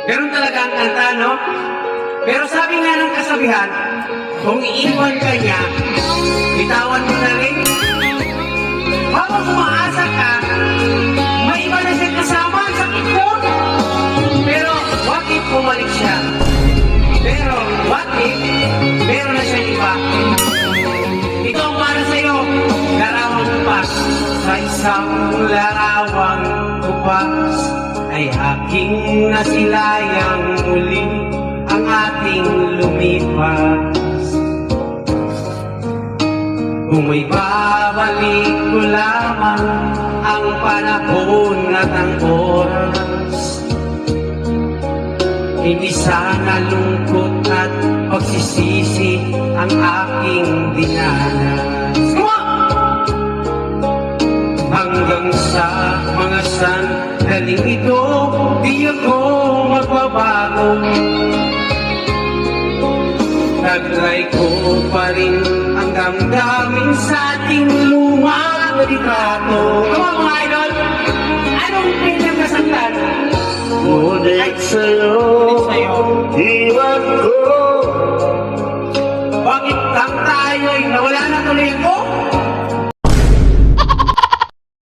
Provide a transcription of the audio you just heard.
Ganun talaga ang kanta, no? Pero sabi nga ng kasabihan, kung iiwan ka niya, bitawan mo na rin. Habang umaasa ka, may iba na siya kasama, ang sakit mo. Pero what if bumalik siya? Pero what if meron na siyang iba? Ito ang para sa'yo, larawang kupas. Sa isang larawang kupas ay aking nasilayang muli ang ating lumipas. Kung may babalik ko lamang ang panahon at ang oras, hindi sana lungkot at pagsisisi ang aking dinanas. Hanggang sa mga sandaling ito, di ako magbabago. Taglay ko pa rin ang damdamin sa ating lumang litrato. Come on, mga idol! Anong pinagkasantan? Ngunit sa'yo, iwan ko